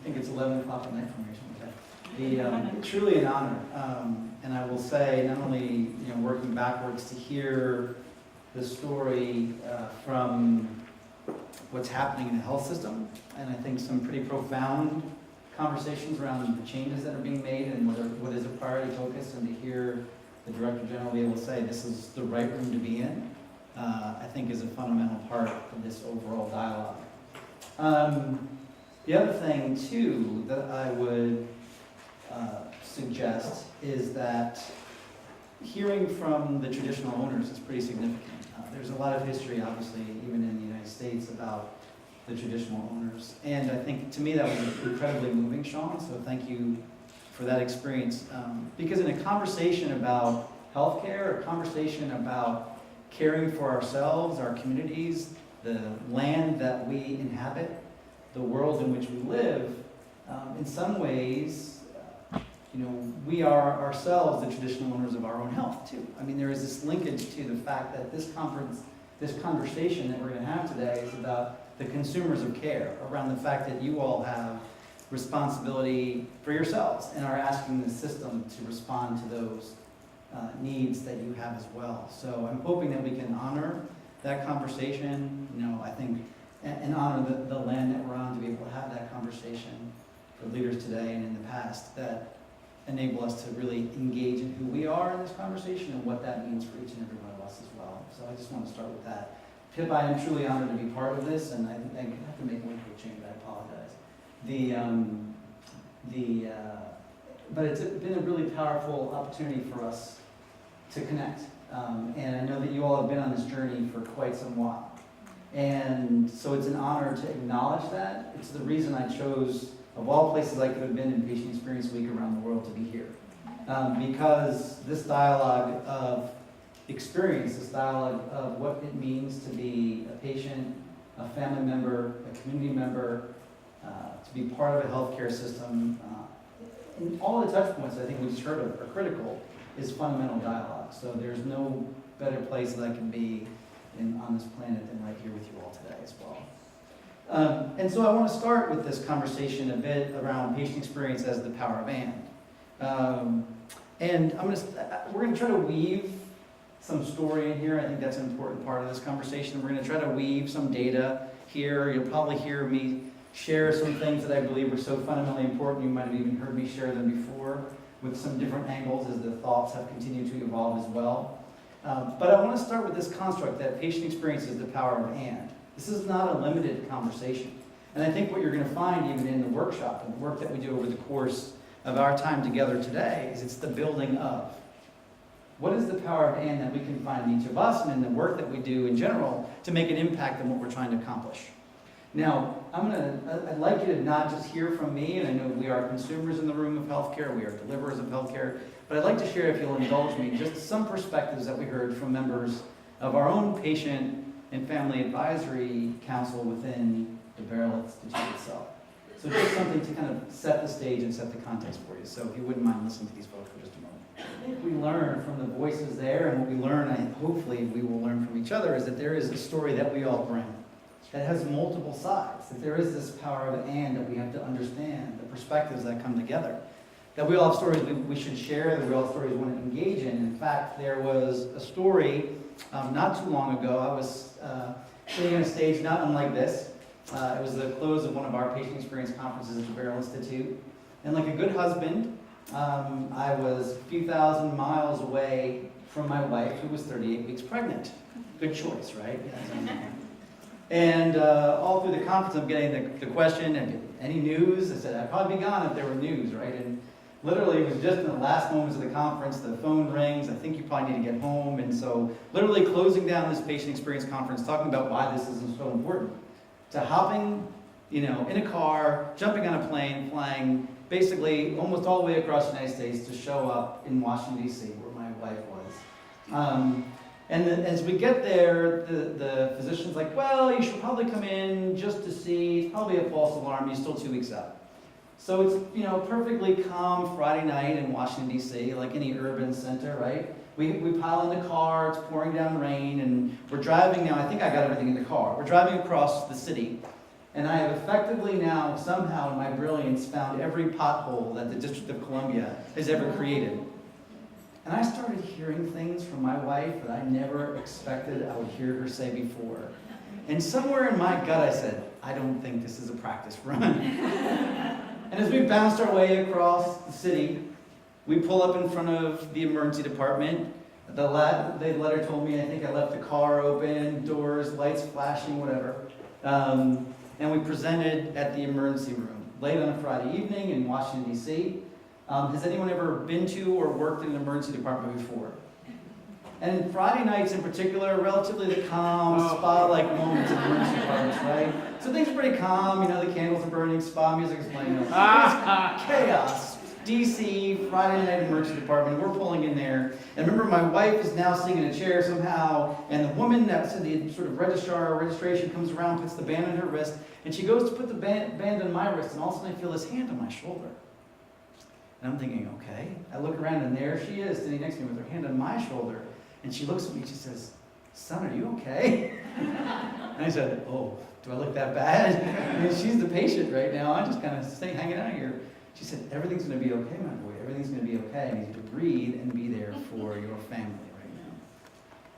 think it's 11 o'clock at night for me or something like that. Truly an honor. And I will say, not only working backwards to hear the story from what's happening in the health system, and I think some pretty profound conversations around the changes that are being made and what is a priority focus, and to hear the Director General be able to say this is the right room to be in, I think is a fundamental part of this overall dialogue. The other thing, too, that I would suggest is that hearing from the traditional owners is pretty significant. There's a lot of history, obviously, even in the United States, about the traditional owners. And I think, to me, that was incredibly moving, Sean, so thank you for that experience. Because in a conversation about healthcare, a conversation about caring for ourselves, our communities, the land that we inhabit, the world in which we live, in some ways, we are ourselves the traditional owners of our own health, too. I mean, there is this linkage to the fact that this conversation that we're going to have today is about the consumers of care, around the fact that you all have responsibility for yourselves and are asking the system to respond to those needs that you have as well. So I'm hoping that we can honor that conversation, I think, and honor the land that we're on to be able to have that conversation for leaders today and in the past that enable us to really engage in who we are in this conversation and what that means for each and every one of us as well. So I just want to start with that. Pip, I am truly honored to be part of this, and I have to make one quick change, I apologize. But it's been a really powerful opportunity for us to connect. And I know that you all have been on this journey for quite some while. And so it's an honor to acknowledge that. It's the reason I chose, of all places I could have been in Patient Experience Week around the world, to be here. Because this dialogue of experience, this dialogue of what it means to be a patient, a family member, a community member, to be part of a healthcare system, and all the touch points I think we just heard of are critical, is fundamental dialogue. So there's no better place that I can be on this planet than right here with you all today as well. And so I want to start with this conversation a bit around patient experience as the power of and. And we're going to try to weave some story in here. I think that's an important part of this conversation. We're going to try to weave some data here. You'll probably hear me share some things that I believe are so fundamentally important. You might have even heard me share them before with some different angles as the thoughts have continued to evolve as well. But I want to start with this construct that patient experience is the power of and. This is not a limited conversation. And I think what you're going to find even in the workshop and the work that we do over the course of our time together today is it's the building of. What is the power of and that we can find in each of us and in the work that we do in general to make an impact on what we're trying to accomplish? Now, I'd like you to not just hear from me, and I know we are consumers in the room of healthcare, we are deliverers of healthcare, but I'd like to share, if you'll indulge me, just some perspectives that we heard from members of our own Patient and Family Advisory Council within the Barrel Institute itself. So just something to kind of set the stage and set the context for you. So if you wouldn't mind listening to these folks for just a moment. I think we learn from the voices there, and what we learn, and hopefully we will learn from each other, is that there is a story that we all bring that has multiple sides, that there is this power of and that we have to understand, the perspectives that come together, that we all have stories we should share, that we all have stories we want to engage in. In fact, there was a story not too long ago. I was sitting on a stage not unlike this. It was the close of one of our patient experience conferences at the Barrel Institute. And like a good husband, I was a few thousand miles away from my wife, who was 38 weeks pregnant. Good choice, right? And all through the conference, I'm getting the question, and any news? I said, I'd probably be gone if there were news, right? And literally, it was just in the last moments of the conference, the phone rings, I think you probably need to get home. And so literally closing down this patient experience conference, talking about why this is so important, to hopping, in a car, jumping on a plane, flying basically almost all the way across the United States to show up in Washington, D.C., where my wife was. And then as we get there, the physician's like, well, you should probably come in just to see. It's probably a false alarm. You're still 2 weeks out. So it's, perfectly calm Friday night in Washington, D.C., like any urban center, right? We pile in the car. It's pouring down rain, and we're driving now. I think I got everything in the car. We're driving across the city, And I have effectively now, somehow in my brilliance, found every pothole that the District of Columbia has ever created. And I started hearing things from my wife that I never expected I would hear her say before. And somewhere in my gut I said, I don't think this is a practice run. And as we bounced our way across the city, we pull up in front of the emergency department. The letter told me I think I left the car open, doors, lights flashing, whatever. And we presented at the emergency room, late on a Friday evening in Washington, D.C. Has anyone ever been to or worked in an emergency department before? And Friday nights in particular are relatively the calm, spa-like moments in emergency departments, right? So things are pretty calm, the candles are burning, spa music is playing. It's chaos. DC, Friday night emergency department, we're pulling in there. And remember, my wife is now sitting in a chair somehow, and the woman that's in the sort of registration comes around, puts the band on her wrist, and she goes to put the band on my wrist, and all of a sudden I feel this hand on my shoulder. And I'm thinking, okay. I look around, and there she is, sitting next to me with her hand on my shoulder. And she looks at me and she says, son, are you okay? And I said, oh, do I look that bad? I mean, she's the patient right now. I'm just kind of hanging out here. She said, everything's going to be okay, my boy. Everything's going to be okay. I need you to breathe and be there for your family right now.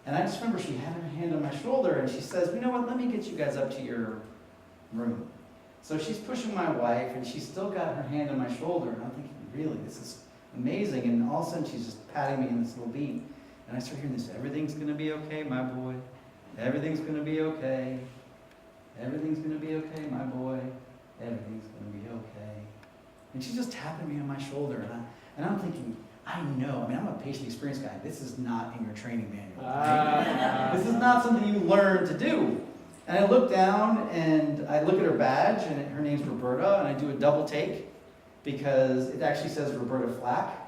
And I just remember she had her hand on my shoulder and she says, you know what, let me get you guys up to your room. So she's pushing my wife and she's still got her hand on my shoulder. And I'm thinking, really, this is amazing. And all of a sudden she's just patting me in this little beat. And I start hearing this, everything's going to be okay, my boy. Everything's going to be okay. Everything's going to be okay, my boy. Everything's going to be okay. And she's just tapping me on my shoulder. And I'm thinking, I'm a patient experience guy. This is not in your training manual. Right? This is not something you learn to do. And I look down and I look at her badge, and her name's Roberta, and I do a double take because it actually says Roberta Flack.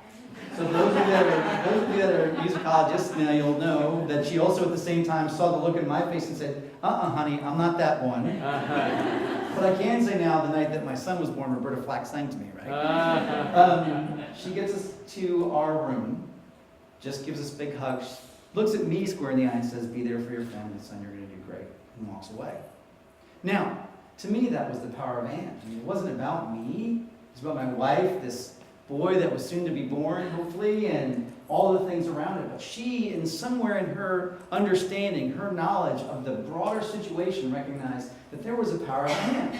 So those of you that are musicologists, now you'll know that she also at the same time saw the look in my face and said, honey, I'm not that one. But I can say now, the night that my son was born, Roberta Flack sang to me, right? She gets us to our room, just gives us a big hug, looks at me square in the eye and says, be there for your family, son, you're going to do great, and walks away. Now, to me, that was the power of Anne. I mean, it wasn't about me, it was about my wife, this boy that was soon to be born, hopefully, and all the things around it. But she, in somewhere in her understanding, her knowledge of the broader situation, recognized that there was a power of Anne.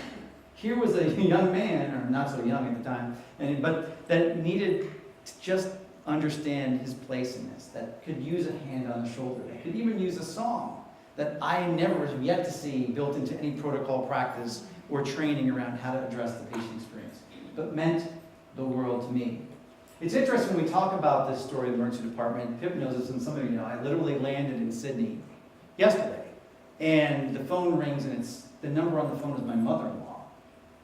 Here was a young man, or not so young at the time, but that needed to just understand his place in this, that could use a hand on the shoulder, that could even use a song that I never have yet to see built into any protocol practice or training around how to address the patient experience, but meant the world to me. It's interesting when we talk about this story of the emergency department. Pip knows this, and some of you know, I literally landed in Sydney yesterday, and the phone rings, and the number on the phone is my mother-in-law.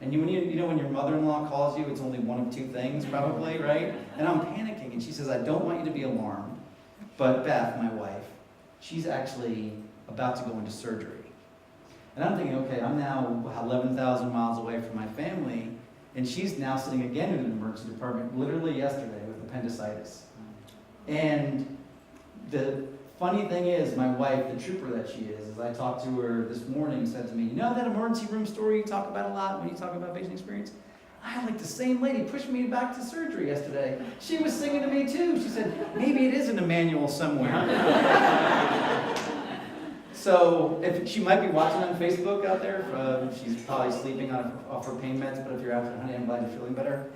And when your mother-in-law calls you, it's only one of two things, probably, right? And I'm panicking, and she says, I don't want you to be alarmed, but Beth, my wife, she's actually about to go into surgery. And I'm thinking, okay, I'm now 11,000 miles away from my family, and she's now sitting again in an emergency department, literally yesterday, with appendicitis. And the funny thing is, my wife, the trooper that she is, as I talked to her this morning, said to me, you know that emergency room story you talk about a lot when you talk about patient experience? I had the same lady push me back to surgery yesterday. She was singing to me too. She said, maybe it is in a manual somewhere. So if she might be watching on Facebook out there. She's probably sleeping off her pain meds, but if you're out there, honey, I'm glad you're feeling better.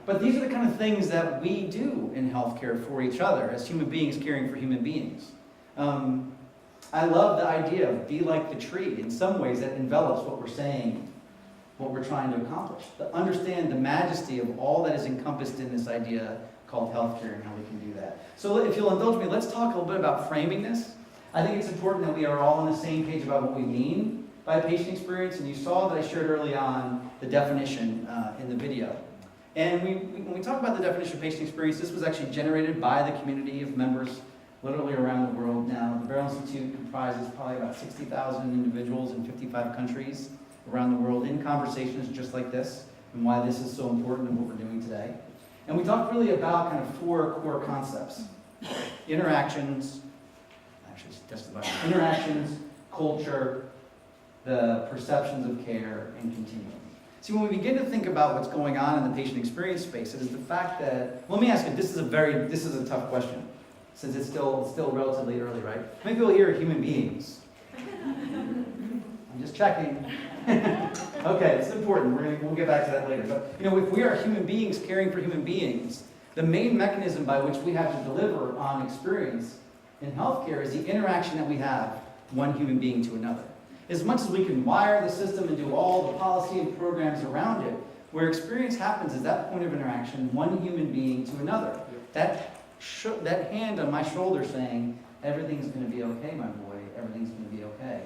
But these are the kind of things that we do in healthcare for each other as human beings caring for human beings. I love the idea of be like the tree. In some ways, that envelops what we're saying, what we're trying to accomplish. To understand the majesty of all that is encompassed in this idea called healthcare and how we can do that. So if you'll indulge me, let's talk a little bit about framing this. I think it's important that we are all on the same page about what we mean by patient experience, and you saw that I shared early on the definition in the video. And when we talk about the definition of patient experience, this was actually generated by the community of members literally around the world now. The Barrel Institute comprises probably about 60,000 individuals in 55 countries around the world in conversations just like this, and why this is so important in what we're doing today. And we talked really about kind of four core concepts. Interactions, culture, the perceptions of care and continuum. See, when we begin to think about what's going on in the patient experience space, it is the fact that, let me ask you, this is a tough question, since it's still relatively early, right? How many people here are human beings? I'm just checking. Okay, it's important. We'll get back to that later. But if we are human beings caring for human beings, the main mechanism by which we have to deliver on experience in healthcare is the interaction that we have one human being to another. As much as we can wire the system and do all the policy and programs around it, where experience happens is that point of interaction, one human being to another. That hand on my shoulder saying, everything's going to be okay, my boy, everything's going to be okay.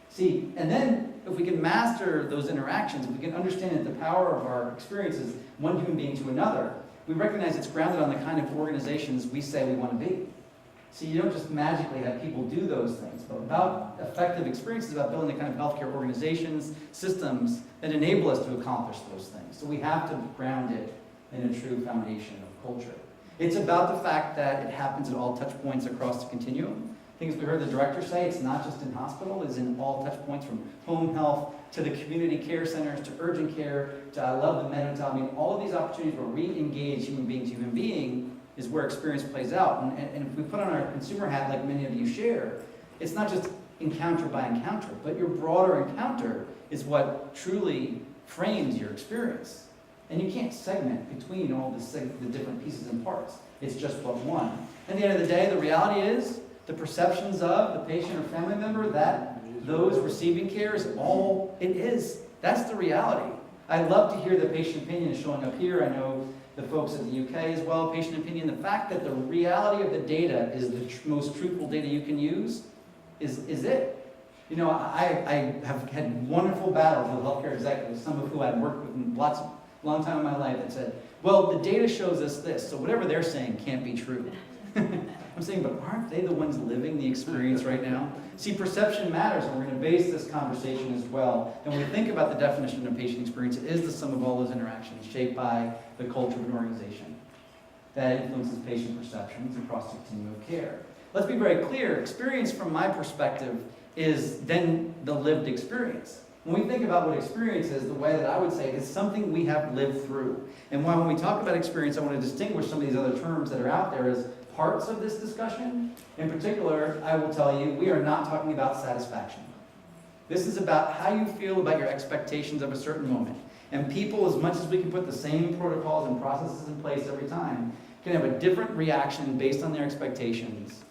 See, and then if we can master those interactions, if we can understand that the power of our experience is one human being to another, we recognize it's grounded on the kind of organizations we say we want to be. See, you don't just magically have people do those things, but about effective experience is about building the kind of healthcare organizations, systems that enable us to accomplish those things. So we have to ground it in a true foundation of culture. It's about the fact that it happens at all touch points across the continuum. Things we heard the director say, it's not just in hospital, it's in all touch points from home health to the community care centers to urgent care to I love the mental. I mean, all of these opportunities where we engage human being to human being is where experience plays out. And if we put on our consumer hat like many of you share, it's not just encounter by encounter, but your broader encounter is what truly frames your experience. And you can't segment between all the different pieces and parts. It's just but one. At the end of the day, the reality is the perceptions of the patient or family member that those receiving care is all it is. That's the reality. I love to hear the patient opinion showing up here. I know the folks at the UK as well, patient opinion. The fact that the reality of the data is the most truthful data you can use is it. I have had wonderful battles with healthcare executives, some of who I've worked with in long time in my life, that said, well, the data shows us this, so whatever they're saying can't be true. I'm saying, but aren't they the ones living the experience right now? See, perception matters, and we're going to base this conversation as well. And when we think about the definition of patient experience, it is the sum of all those interactions shaped by the culture of an organization that influences patient perceptions across the continuum of care. Let's be very clear, experience from my perspective is then the lived experience. When we think about what experience is, the way that I would say it is something we have lived through. And when we talk about experience, I want to distinguish some of these other terms that are out there as parts of this discussion. In particular, I will tell you, we are not talking about satisfaction. This is about how you feel about your expectations of a certain moment. And people, as much as we can put the same protocols and processes in place every time, can have a different reaction based on their expectations.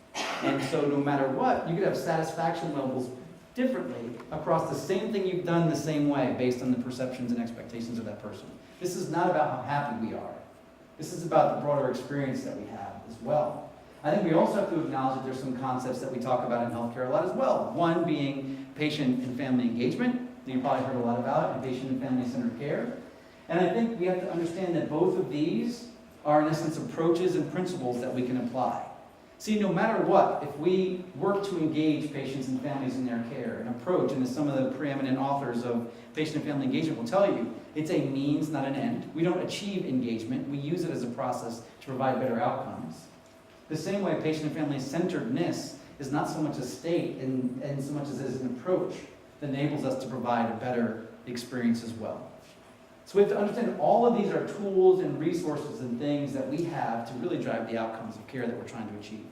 And so no matter what, you could have satisfaction levels differently across the same thing you've done the same way based on the perceptions and expectations of that person. This is not about how happy we are. This is about the broader experience that we have as well. I think we also have to acknowledge that there's some concepts that we talk about in healthcare a lot as well. One being patient and family engagement, that you probably heard a lot about, and patient and family-centered care. And I think we have to understand that both of these are, in essence, approaches and principles that we can apply. See, no matter what, if we work to engage patients and families in their care, an approach, and as some of the preeminent authors of patient and family engagement will tell you, it's a means, not an end. We don't achieve engagement. We use it as a process to provide better outcomes. The same way patient and family-centeredness is not so much a state and so much as it is an approach that enables us to provide a better experience as well. So we have to understand all of these are tools and resources and things that we have to really drive the outcomes of care that we're trying to achieve.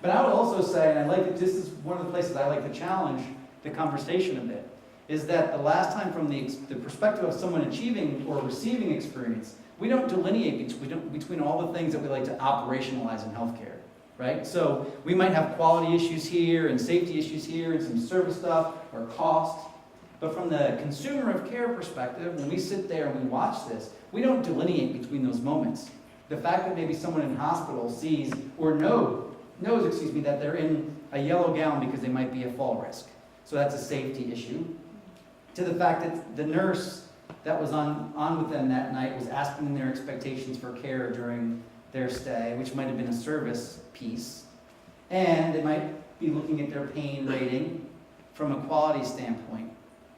But I would also say, and this is one of the places I like to challenge the conversation a bit, is that the last time from the perspective of someone achieving or receiving experience, we don't delineate between all the things that we like to operationalize in healthcare, right? So we might have quality issues here and safety issues here and some service stuff or cost. But from the consumer of care perspective, when we sit there and we watch this, we don't delineate between those moments. The fact that maybe someone in hospital sees or knows that they're in a yellow gown because they might be a fall risk. So that's a safety issue. To the fact that the nurse that was on with them that night was asking them their expectations for care during their stay, which might have been a service piece. And they might be looking at their pain rating from a quality standpoint.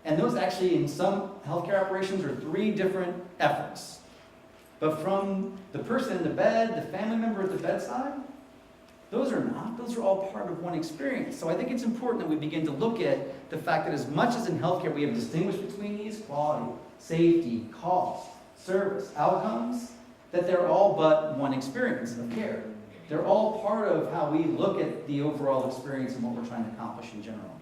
And those actually, in some healthcare operations, are 3 different efforts. But from the person in the bed, the family member at the bedside, Those are not. Those are all part of one experience. So I think it's important that we begin to look at the fact that as much as in healthcare we have distinguished between these, quality, safety, cost, service, outcomes, that they're all but one experience of care. They're all part of how we look at the overall experience and what we're trying to accomplish in general.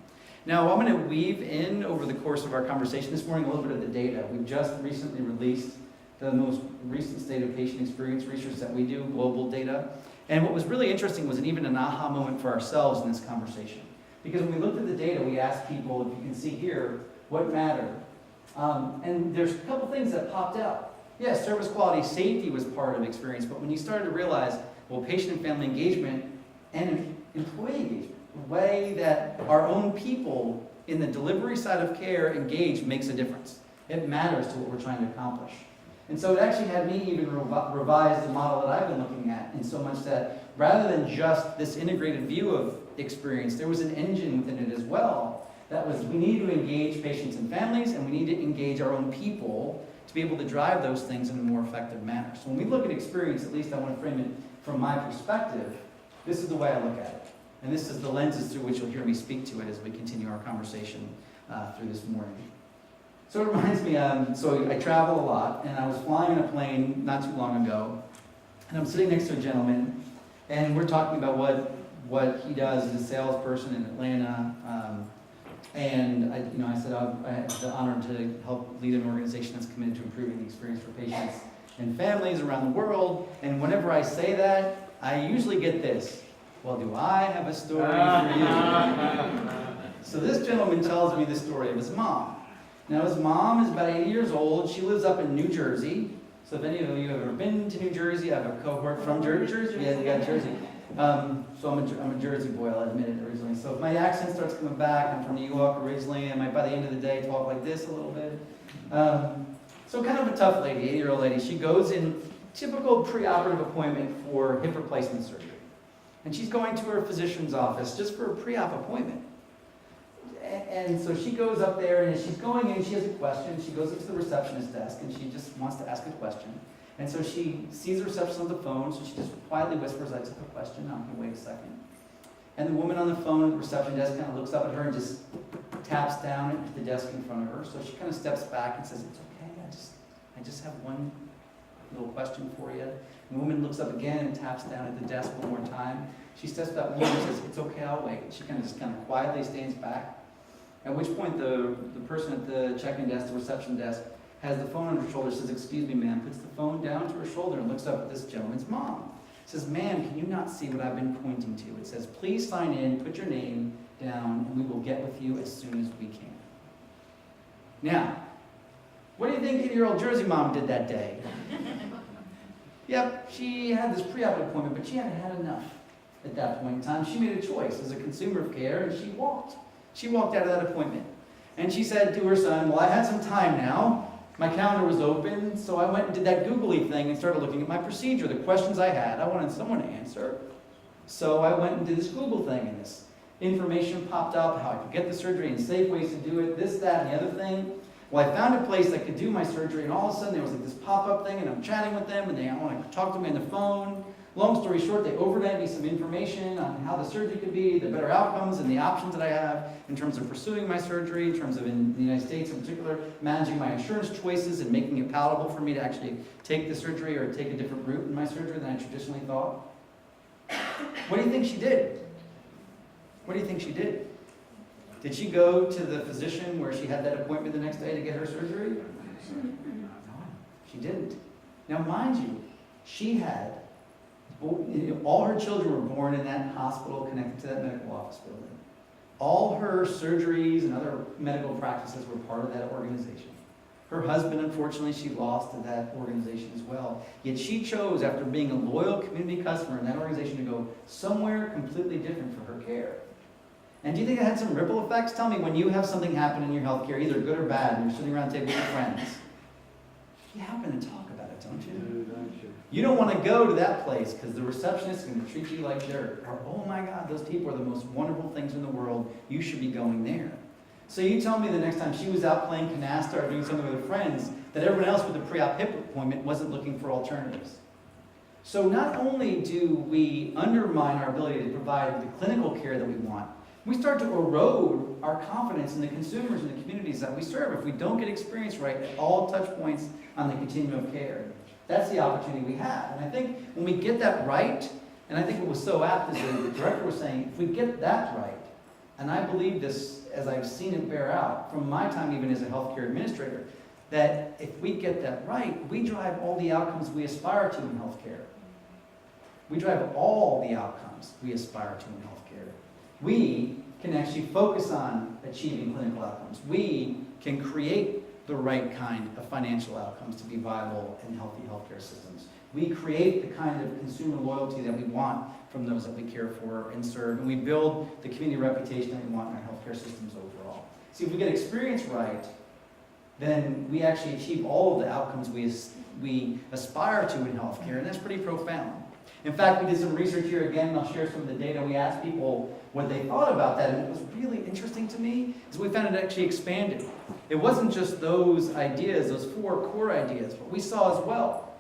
Now, I'm going to weave in over the course of our conversation this morning a little bit of the data. We've just recently released the most recent state of patient experience research that we do, global data. And what was really interesting was even an aha moment for ourselves in this conversation. Because when we looked at the data, we asked people, if you can see here, what mattered. And there's a couple things that popped out. Yes, service quality, safety was part of experience, but when you started to realize, well, patient and family engagement and employee engagement, the way that our own people in the delivery side of care engage makes a difference. It matters to what we're trying to accomplish. And so it actually had me even revise the model that I've been looking at, in so much that rather than just this integrated view of experience, there was an engine within it as well. That was, we need to engage patients and families, and we need to engage our own people to be able to drive those things in a more effective manner. So when we look at experience, at least I want to frame it from my perspective, this is the way I look at it. And this is the lenses through which you'll hear me speak to it as we continue our conversation through this morning. So it reminds me, so I travel a lot, and I was flying in a plane not too long ago, and I'm sitting next to a gentleman, and we're talking about what he does as a salesperson in Atlanta. And I said I have the honor to help lead an organization that's committed to improving the experience for patients and families around the world. And whenever I say that, I usually get this: well, do I have a story for you? So this gentleman tells me the story of his mom. Now, his mom is about 80 years old. She lives up in New Jersey. So if any of you have ever been to New Jersey, I have a cohort from Jersey. Yeah, you got Jersey. So I'm a Jersey boy, I'll admit it originally. So if my accent starts coming back, I'm from New York originally. I might, by the end of the day, talk like this a little bit. So kind of a tough lady, 80-year-old lady. She goes in typical preoperative appointment for hip replacement surgery. And she's going to her physician's office just for a pre-op appointment. And so she goes up there, and as she's going in, she has a question. She goes up to the receptionist desk, and she just wants to ask a question. And so she sees the receptionist on the phone, so she just quietly whispers, "I took a question, I'm going to wait a second." And the woman on the phone at the reception desk kind of looks up at her and just taps down at the desk in front of her. So she kind of steps back and says, "It's okay, I just have one little question for you." And the woman looks up again and taps down at the desk one more time. She steps back one more and says, "It's okay, I'll wait." She kind of quietly stands back. At which point the person at the check-in desk, the reception desk, has the phone on her shoulder, says, "Excuse me, ma'am," puts the phone down to her shoulder and looks up at this gentleman's mom. Says, "Ma'am, can you not see what I've been pointing to?" It says, "Please sign in, put your name down, and we will get with you as soon as we can." Now, what do you think 80-year-old Jersey mom did that day? Yep, she had this pre-op appointment, but she hadn't had enough at that point in time. She made a choice as a consumer of care, and she walked. She walked out of that appointment. And she said to her son, "Well, I had some time now. My calendar was open, so I went and did that googly thing and started looking at my procedure, the questions I had. I wanted someone to answer. So I went and did this Google thing, and this information popped up, how I could get the surgery and safe ways to do it, this, that, and the other thing. Well, I found a place that could do my surgery, and all of a sudden there was like this pop-up thing, and I'm chatting with them, and they want to talk to me on the phone. Long story short, they overnight me some information on how the surgery could be, the better outcomes, and the options that I have in terms of pursuing my surgery, in terms of, in the United States in particular, managing my insurance choices and making it palatable for me to actually take the surgery or take a different route in my surgery than I traditionally thought." What do you think she did? What do you think she did? Did she go to the physician where she had that appointment the next day to get her surgery? No, she didn't. Now, mind you, she had all her children were born in that hospital connected to that medical office building. All her surgeries and other medical practices were part of that organization. Her husband, unfortunately, she lost to that organization as well. Yet she chose, after being a loyal community customer in that organization, to go somewhere completely different for her care. And do you think it had some ripple effects? Tell me, when you have something happen in your healthcare, either good or bad, and you're sitting around a table with your friends, you happen to talk about it, don't you? You don't want to go to that place because the receptionist is going to treat you like dirt. Or, "Oh my God, those people are the most wonderful things in the world. You should be going there." So you tell me the next time she was out playing canasta or doing something with her friends that everyone else with a pre-op hip appointment wasn't looking for alternatives. So not only do we undermine our ability to provide the clinical care that we want, we start to erode our confidence in the consumers and the communities that we serve if we don't get experience right at all touch points on the continuum of care. That's the opportunity we have. And I think when we get that right, and I think it was so apt as the director was saying, if we get that right, and I believe this as I've seen it bear out from my time even as a healthcare administrator, that if we get that right, we drive all the outcomes we aspire to in healthcare. We drive all the outcomes we aspire to in healthcare. We can actually focus on achieving clinical outcomes. We can create the right kind of financial outcomes to be viable and healthy healthcare systems. We create the kind of consumer loyalty that we want from those that we care for and serve, and we build the community reputation that we want in our healthcare systems overall. See, if we get experience right, then we actually achieve all of the outcomes we aspire to in healthcare, and that's pretty profound. In fact, we did some research here again, and I'll share some of the data. We asked people what they thought about that, and it was really interesting to me, is we found it actually expanded. It wasn't just those ideas, those 4 core ideas, but we saw as well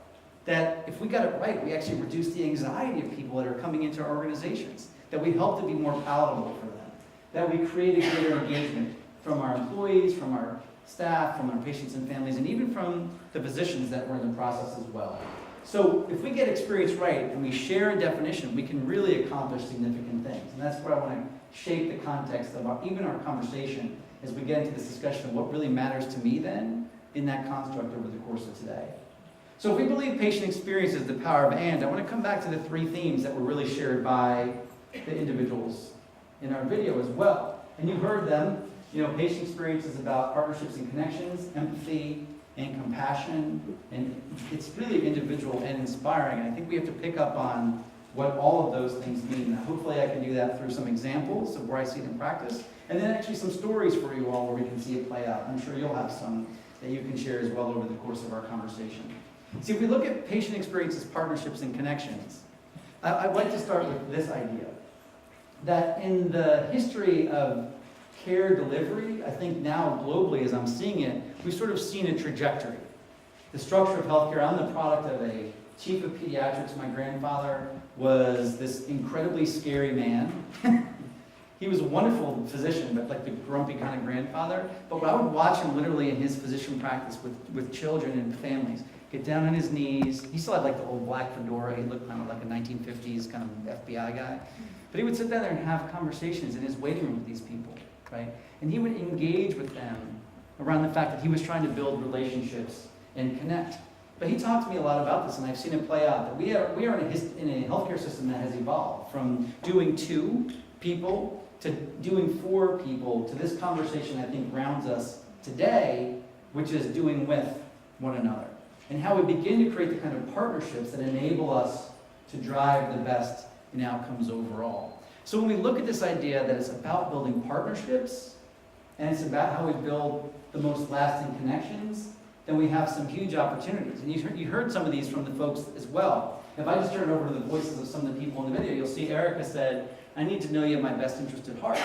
that if we got it right, we actually reduced the anxiety of people that are coming into our organizations, that we help to be more palatable for them, that we create a greater engagement from our employees, from our staff, from our patients and families, and even from the physicians that were in the process as well. So if we get experience right and we share a definition, we can really accomplish significant things. And that's where I want to shape the context of even our conversation as we get into this discussion of what really matters to me then in that construct over the course of today. So if we believe patient experience is the power of and, I want to come back to the 3 themes that were really shared by the individuals in our video as well. And you heard them. Patient experience is about partnerships and connections, empathy, and compassion, and it's really individual and inspiring. And I think we have to pick up on what all of those things mean. Now, hopefully I can do that through some examples of where I see it in practice, and then actually some stories for you all where we can see it play out. I'm sure you'll have some that you can share as well over the course of our conversation. See, if we look at patient experiences, partnerships, and connections, I'd like to start with this idea, that in the history of care delivery, I think now globally as I'm seeing it, we've sort of seen a trajectory. The structure of healthcare, I'm the product of a chief of pediatrics. My grandfather was this incredibly scary man. He was a wonderful physician, but like the grumpy kind of grandfather. But I would watch him literally in his physician practice with children and families, get down on his knees. He still had like the old black fedora. He looked kind of like a 1950s kind of FBI guy. But he would sit down there and have conversations in his waiting room with these people. Right? And he would engage with them around the fact that he was trying to build relationships and connect. But he talked to me a lot about this, and I've seen it play out, that we are in a healthcare system that has evolved from doing 2 people to doing 4 people to this conversation I think grounds us today, which is doing with one another. And how we begin to create the kind of partnerships that enable us to drive the best in outcomes overall. So when we look at this idea that it's about building partnerships, and it's about how we build the most lasting connections, then we have some huge opportunities. And you heard some of these from the folks as well. If I just turn it over to the voices of some of the people in the video, you'll see Erica said, I need to know you have my best interest at heart.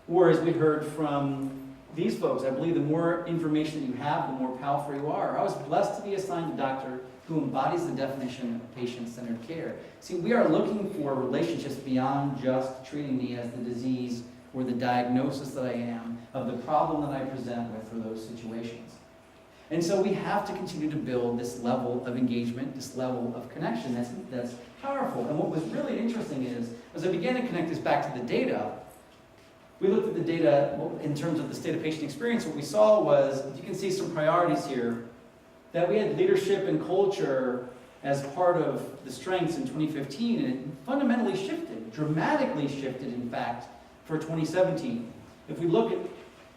Or as we heard from these folks, I believe the more information you have, the more powerful you are. I was blessed to be assigned a doctor who embodies the definition of patient-centered care. See, we are looking for relationships beyond just treating me as the disease or the diagnosis that I am of the problem that I present with for those situations. And so we have to continue to build this level of engagement, this level of connection that's powerful. And what was really interesting is, as I began to connect this back to the data, we looked at the data in terms of the state of patient experience. What we saw was, you can see some priorities here, that we had leadership and culture as part of the strengths in 2015, and it fundamentally shifted, dramatically shifted, in fact, for 2017. If we look at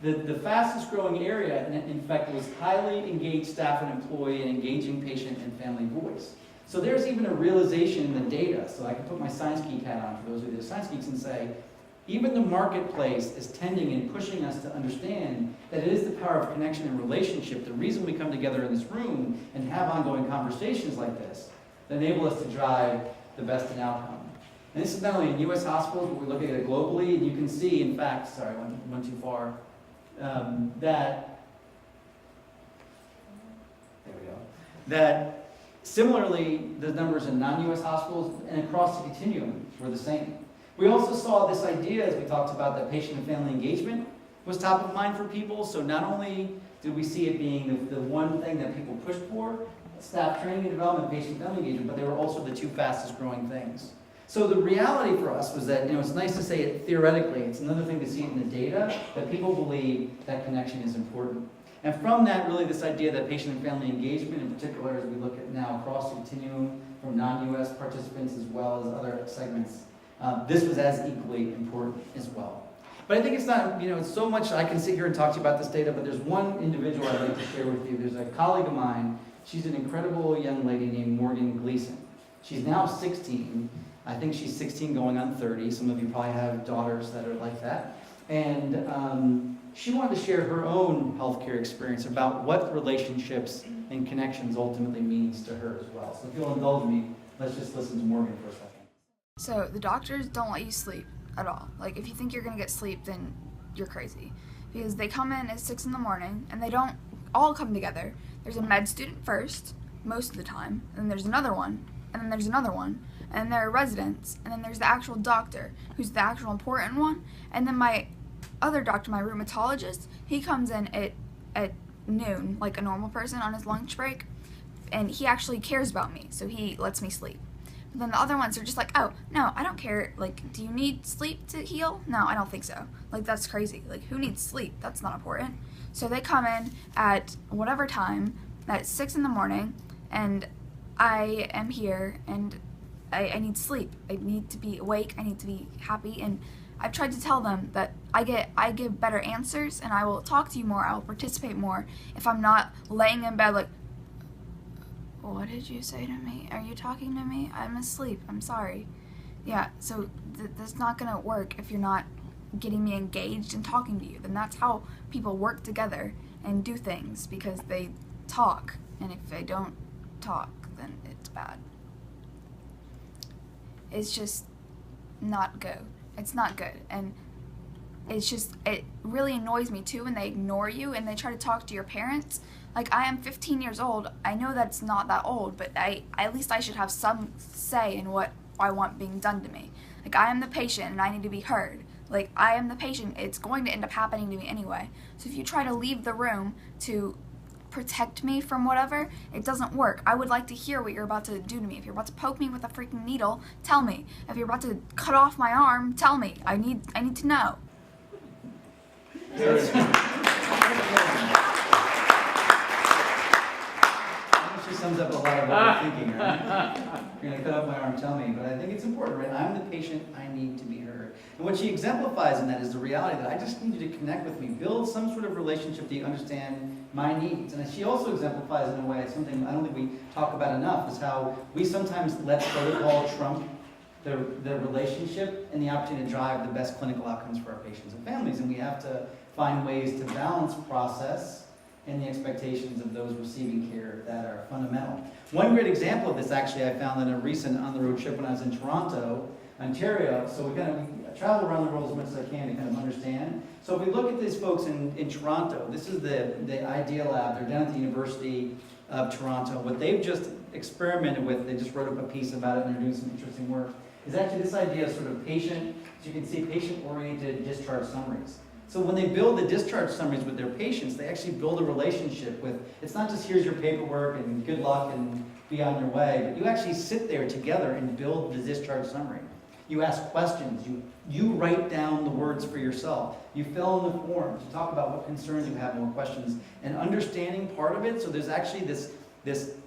the fastest growing area, and in fact, it was highly engaged staff and employee and engaging patient and family voice. So there's even a realization in the data. So I can put my science geek hat on for those of you that are science geeks and say, even the marketplace is tending and pushing us to understand that it is the power of connection and relationship, the reason we come together in this room and have ongoing conversations like this, that enable us to drive the best in outcome. And this is not only in U.S. hospitals, but we're looking at it globally, and you can see, in fact, sorry, I went too far, that Similarly, the numbers in non-US hospitals and across the continuum were the same. We also saw this idea, as we talked about, that patient and family engagement was top of mind for people. So not only did we see it being the one thing that people pushed for, staff training and development, patient and family engagement, but they were also the two fastest growing things. So the reality for us was that, it's nice to say it theoretically, it's another thing to see it in the data, that people believe that connection is important. And from that, really this idea that patient and family engagement in particular, as we look at now across the continuum from non-US participants as well as other segments, this was as equally important as well. But I think it's not, it's so much, I can sit here and talk to you about this data, but there's one individual I'd like to share with you. There's a colleague of mine, she's an incredible young lady named Morgan Gleason. She's now 16. I think she's 16 going on 30. Some of you probably have daughters that are like that. And she wanted to share her own healthcare experience about what relationships and connections ultimately means to her as well. So if you'll indulge me, let's just listen to Morgan for a second. So the doctors don't let you sleep at all. Like, if you think you're gonna get sleep, then you're crazy. Because they come in at 6 in the morning and they don't all come together. There's a med student first, most of the time, and then there's another one, and then there's another one, and then there are residents, and then there's the actual doctor, who's the actual important one, and then my other doctor, my rheumatologist, he comes in at noon, like a normal person on his lunch break, and he actually cares about me, so he lets me sleep. But then the other ones are just like, oh, no, I don't care. Like, do you need sleep to heal? No, I don't think so. Like, that's crazy. Like, who needs sleep? That's not important. So they come in at whatever time, at 6 in the morning, and I am here, and I need sleep. I need to be awake. I need to be happy. And I've tried to tell them that I give better answers, and I will talk to you more. I will participate more if I'm not laying in bed like, what did you say to me? Are you talking to me? I'm asleep. I'm sorry. Yeah, so that's not going to work if you're not getting me engaged and talking to you. Then that's how people work together and do things, because they talk. And if they don't talk, then it's bad. It's just not good. It's not good. And it really annoys me too when they ignore you and they try to talk to your parents. Like, I am 15 years old. I know that's not that old, but at least I should have some say in what I want being done to me. Like, I am the patient and I need to be heard. Like, I am the patient. It's going to end up happening to me anyway. So if you try to leave the room to protect me from whatever, it doesn't work. I would like to hear what you're about to do to me. If you're about to poke me with a freaking needle, tell me. If you're about to cut off my arm, tell me. I need to know. She sums up a lot of what we're thinking, right? You're going to cut off my arm, tell me. But I think it's important, right? I'm the patient, I need to be heard. And what she exemplifies in that is the reality that I just need you to connect with me, build some sort of relationship that you understand my needs. And she also exemplifies in a way, it's something I don't think we talk about enough, is how we sometimes let protocol trump the relationship and the opportunity to drive the best clinical outcomes for our patients and families. And we have to find ways to balance process and the expectations of those receiving care that are fundamental. One great example of this, actually, I found in a recent on-the-road trip when I was in Toronto, Ontario. So we travel around the world as much as I can to kind of understand. So if we look at these folks in Toronto, this is the Idea Lab. They're down at the University of Toronto. What they've just experimented with, they just wrote up a piece about it and they're doing some interesting work, is actually this idea of sort of patient, as you can see, patient-oriented discharge summaries. So when they build the discharge summaries with their patients, they actually build a relationship with, it's not just here's your paperwork and good luck and be on your way, but you actually sit there together and build the discharge summary. You ask questions, you write down the words for yourself, you fill in the forms, you talk about what concerns you have, more questions, and understanding part of it. So there's actually this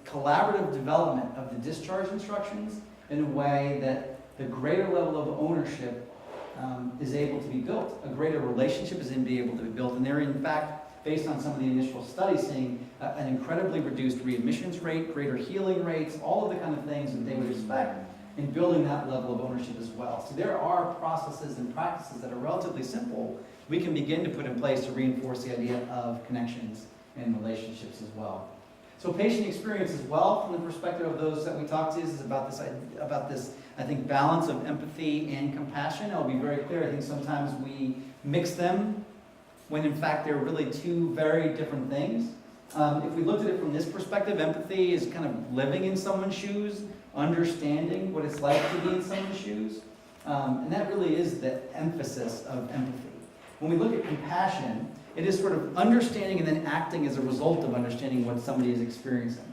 collaborative development of the discharge instructions in a way that the greater level of ownership is able to be built. A greater relationship is able to be built. And they're, in fact, based on some of the initial studies, seeing an incredibly reduced readmissions rate, greater healing rates, all of the kind of things that they would expect in building that level of ownership as well. So there are processes and practices that are relatively simple we can begin to put in place to reinforce the idea of connections and relationships as well. So patient experience as well, from the perspective of those that we talk to, is about this, I think, balance of empathy and compassion. I'll be very clear, I think sometimes we mix them when in fact they're really two very different things. If we looked at it from this perspective, empathy is kind of living in someone's shoes, understanding what it's like to be in someone's shoes. And that really is the emphasis of empathy. When we look at compassion, it is sort of understanding and then acting as a result of understanding what somebody is experiencing.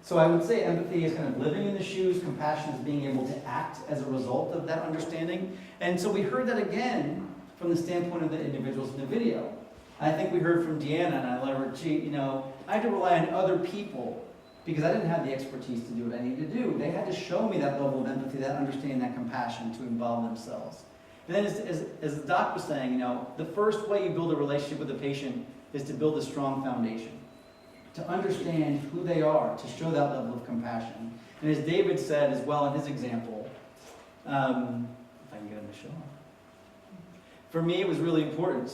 So I would say empathy is kind of living in the shoes, compassion is being able to act as a result of that understanding. And so we heard that again from the standpoint of the individuals in the video. I think we heard from Deanna, and I let her, I had to rely on other people because I didn't have the expertise to do what I needed to do. They had to show me that level of empathy, that understanding, that compassion to involve themselves. And then as the doc was saying, the first way you build a relationship with a patient is to build a strong foundation, to understand who they are, to show that level of compassion. And as David said as well in his example, if I can get him to show up. For me, it was really important,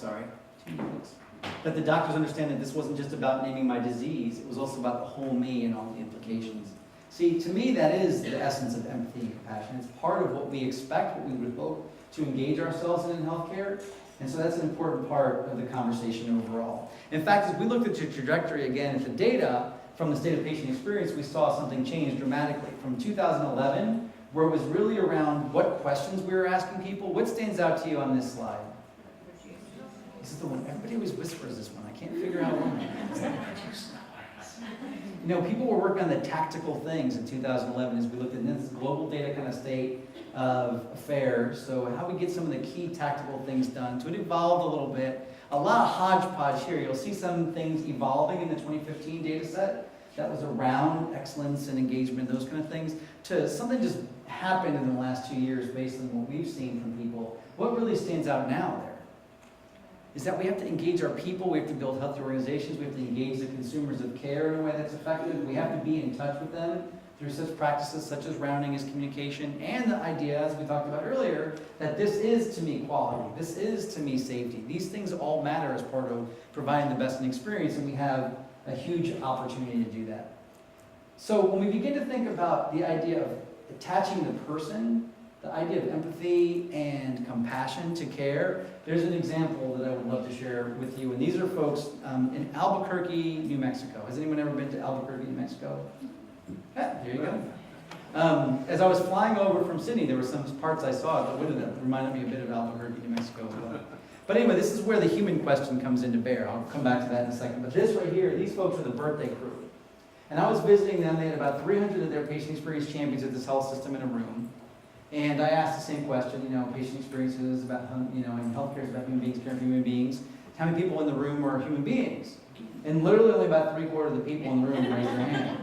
that the doctors understand that this wasn't just about naming my disease, it was also about the whole me and all the implications. See, to me, that is the essence of empathy and compassion. It's part of what we expect, what we would hope to engage ourselves in healthcare. And so that's an important part of the conversation overall. In fact, as we looked at the trajectory again at the data from the state of patient experience, we saw something change dramatically. From 2011, where it was really around what questions we were asking people. What stands out to you on this slide? This is the one, everybody always whispers this one. I can't figure out why. People were working on the tactical things in 2011 as we looked at this global data kind of state of affairs. So how we get some of the key tactical things done. So it evolved a little bit. A lot of hodgepodge here. You'll see some things evolving in the 2015 data set that was around excellence and engagement, those kind of things, to something just happened in the last 2 years based on what we've seen from people. What really stands out now there is that we have to engage our people, we have to build healthy organizations, we have to engage the consumers of care in a way that's effective, we have to be in touch with them through such practices such as rounding as communication, and the idea, as we talked about earlier, that this is to me quality, this is to me safety. These things all matter as part of providing the best in experience, and we have a huge opportunity to do that. So when we begin to think about the idea of attaching the person, the idea of empathy and compassion to care, there's an example that I would love to share with you. And these are folks in Albuquerque, New Mexico. Has anyone ever been to Albuquerque, New Mexico? Yeah, here you go. As I was flying over from Sydney, there were some parts I saw at the window that reminded me a bit of Albuquerque, New Mexico as well. But anyway, this is where the human question comes into bear. I'll come back to that in a second. But this right here, these folks are the birthday crew. And I was visiting them. They had about 300 of their patient experience champions at this health system in a room. And I asked the same question, patient experiences about, and healthcare is about human beings, caring for human beings. How many people in the room are human beings? And literally only about 3/4 of the people in the room raised their hand.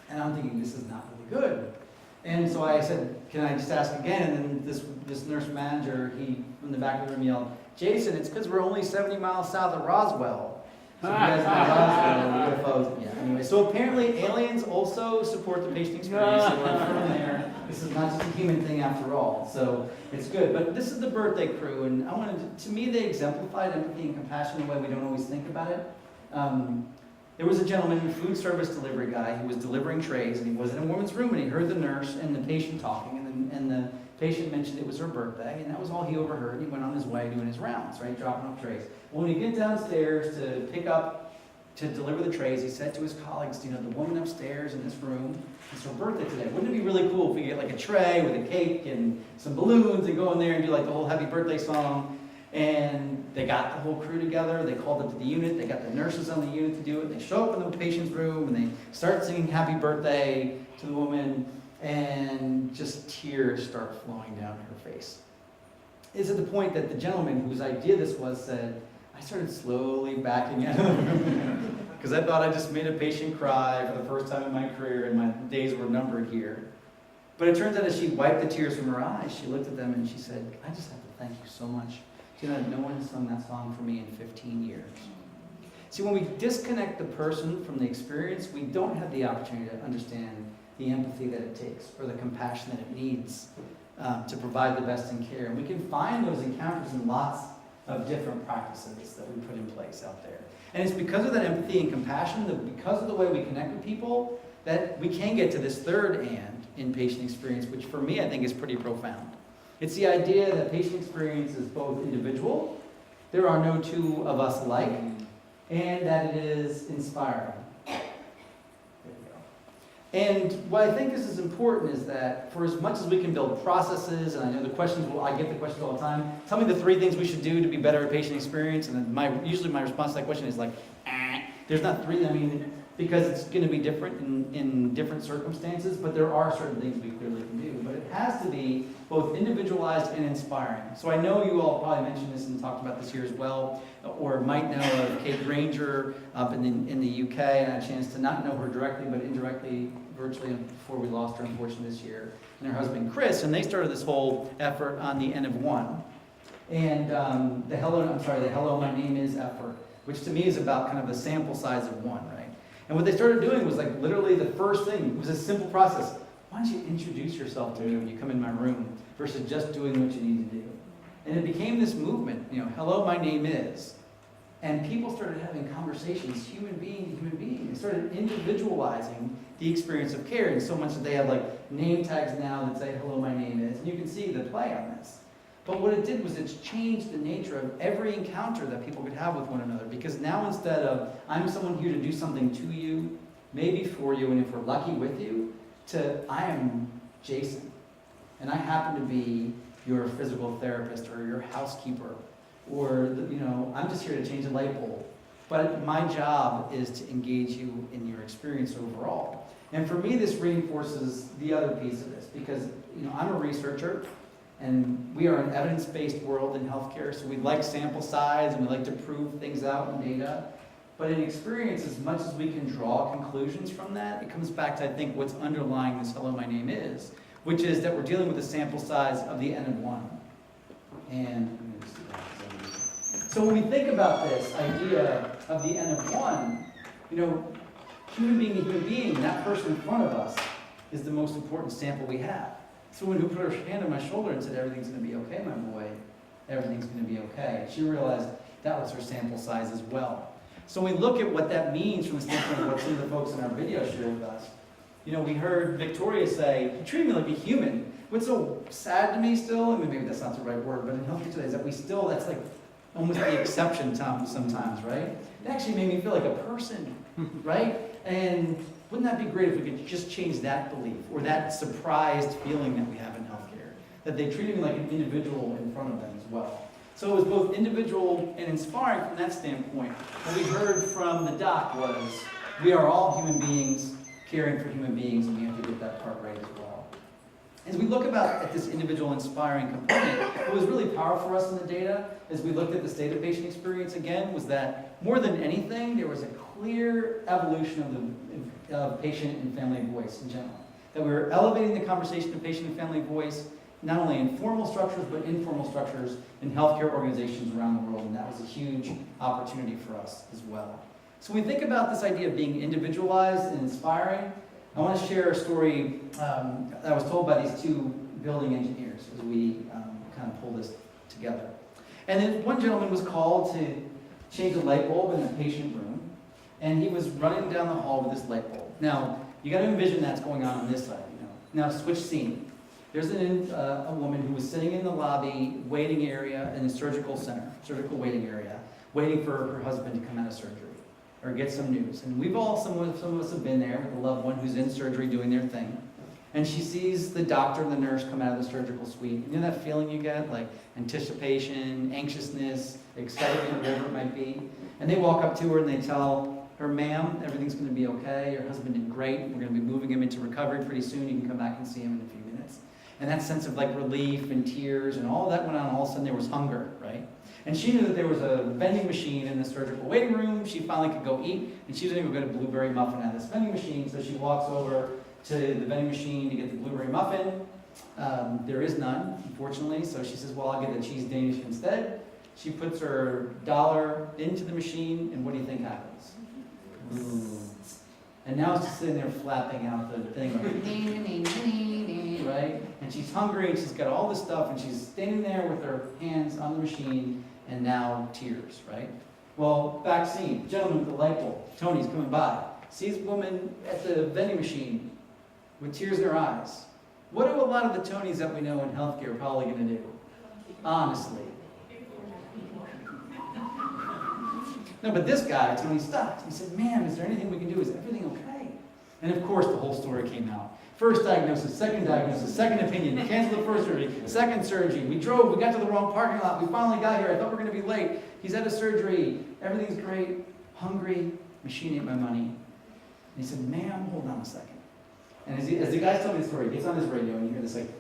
And I'm thinking, this is not really good. And so I said, can I just ask again? And then this nurse manager, he from the back of the room yelled, Jason, it's because we're only 70 miles south of Roswell. So if you guys know Roswell, yeah. Anyway, so apparently aliens also support the patient experience. So we're from there. This is not just a human thing after all. So it's good. But this is the birthday crew, and I wanted to me they exemplified empathy and compassion in a way we don't always think about it. There was a gentleman, a food service delivery guy, who was delivering trays, and he was in a woman's room, and he heard the nurse and the patient talking, and the patient mentioned it was her birthday, and that was all he overheard, and he went on his way doing his rounds, right, dropping off trays. Well, when he get downstairs to deliver the trays, he said to his colleagues, the woman upstairs in this room, it's her birthday today. Wouldn't it be really cool if we get like a tray with a cake and some balloons and go in there and do like the whole happy birthday song? And they got the whole crew together, they called up to the unit, they got the nurses on the unit to do it, they show up in the patient's room and they start singing happy birthday to the woman, and just tears start flowing down her face. It's at the point that the gentleman whose idea this was said, I started slowly backing out of the room because I thought I just made a patient cry for the first time in my career and my days were numbered here. But it turns out as she wiped the tears from her eyes, she looked at them and she said, I just have to thank you so much. No one has sung that song for me in 15 years. See, when we disconnect the person from the experience, we don't have the opportunity to understand the empathy that it takes or the compassion that it needs to provide the best in care. And we can find those encounters in lots of different practices that we put in place out there. And it's because of that empathy and compassion, because of the way we connect with people, that we can get to this third and in patient experience, which for me I think is pretty profound. It's the idea that patient experience is both individual, there are no two of us alike, and that it is inspiring. There you go. And what I think is important is that for as much as we can build processes, and I know the questions, I get the questions all the time, tell me the 3 things we should do to be better at patient experience, and then usually my response to that question is like, there's not 3, I mean, because it's going to be different in different circumstances, but there are certain things we clearly can do. But it has to be both individualized and inspiring. So I know you all probably mentioned this and talked about this here as well, or might know of Kate Granger up in the UK, and I had a chance to not know her directly, but indirectly, virtually, before we lost her, unfortunately, this year, and her husband Chris, and they started this whole effort on the N of 1. And the Hello, My Name Is effort, which to me is about kind of the sample size of 1, right? And what they started doing was like literally the first thing was a simple process. Why don't you introduce yourself to me when you come in my room versus just doing what you need to do? And it became this movement, hello, my name is. And people started having conversations, human being to human being. They started individualizing the experience of care, and so much that they have like name tags now that say, hello, my name is. And you can see the play on this. But what it did was it's changed the nature of every encounter that people could have with one another. Because now instead of, I'm someone here to do something to you, maybe for you, and if we're lucky with you, to, I am Jason. And I happen to be your physical therapist or your housekeeper. Or, I'm just here to change a light bulb. But my job is to engage you in your experience overall. And for me, this reinforces the other piece of this. Because, I'm a researcher. And we are an evidence-based world in healthcare, so we like sample size and we like to prove things out in data. But in experience, as much as we can draw conclusions from that, it comes back to, I think, what's underlying this Hello, My Name Is, which is that we're dealing with a sample size of the N of 1. And so when we think about this idea of the N of 1, human being to human being, that person in front of us is the most important sample we have. Someone who put her hand on my shoulder and said, everything's going to be okay, my boy. Everything's going to be okay. She realized that was her sample size as well. So when we look at what that means from the standpoint of what some of the folks in our video shared with us, we heard Victoria say, you treat me like a human. What's so sad to me still, I mean, maybe that's not the right word, but in healthcare today, is that that's like almost the exception sometimes, right? It actually made me feel like a person, right? And wouldn't that be great if we could just change that belief or that surprised feeling that we have in healthcare, that they treated me like an individual in front of them as well. So it was both individual and inspiring from that standpoint. What we heard from the doc was, we are all human beings caring for human beings, and we have to get that part right as well. As we look at this individual inspiring component, what was really powerful for us in the data, as we looked at the state of patient experience again, was that more than anything, there was a clear evolution of patient and family voice in general. That we were elevating the conversation of patient and family voice, not only in formal structures, but informal structures in healthcare organizations around the world, and that was a huge opportunity for us as well. So when we think about this idea of being individualized and inspiring, I want to share a story that I was told by these 2 building engineers as we kind of pull this together. And then one gentleman was called to change a light bulb in the patient room, and he was running down the hall with this light bulb. Now, you got to envision that's going on this side. Now, switch scene. There's a woman who was sitting in the lobby waiting area in the surgical waiting area, waiting for her husband to come out of surgery or get some news. And some of us have been there with a loved one who's in surgery doing their thing. And she sees the doctor and the nurse come out of the surgical suite. You know that feeling you get, like anticipation, anxiousness, excitement, whatever it might be? And they walk up to her and they tell her, ma'am, everything's going to be okay. Your husband did great. We're going to be moving him into recovery pretty soon. You can come back and see him in a few minutes. And that sense of like relief and tears and all that went on. All of a sudden there was hunger, right? And she knew that there was a vending machine in the surgical waiting room. She finally could go eat. And she was going to go get a blueberry muffin out of this vending machine. So she walks over to the vending machine to get the blueberry muffin. There is none, unfortunately. So she says, well, I'll get the cheese Danish instead. She puts her dollar into the machine, and what do you think happens? And now it's just sitting there flapping out the thing, right? And she's hungry, and she's got all this stuff, and she's standing there with her hands on the machine, and now tears, right? Well, back scene, gentleman with the light bulb, Tony's coming by, sees a woman at the vending machine with tears in her eyes. What do a lot of the Tonys that we know in healthcare probably going to do? Honestly. No, but this guy, Tony, stopped. He said, ma'am, is there anything we can do? Is everything okay? And of course, the whole story came out. First diagnosis, second opinion, cancel the first surgery, second surgery. We drove, we got to the wrong parking lot. We finally got here. I thought we were going to be late. He's had a surgery. Everything's great. Hungry. Machine ate my money. And he said, ma'am, hold on a second. And as the guy's telling me the story, he gets on his radio and you hear this like,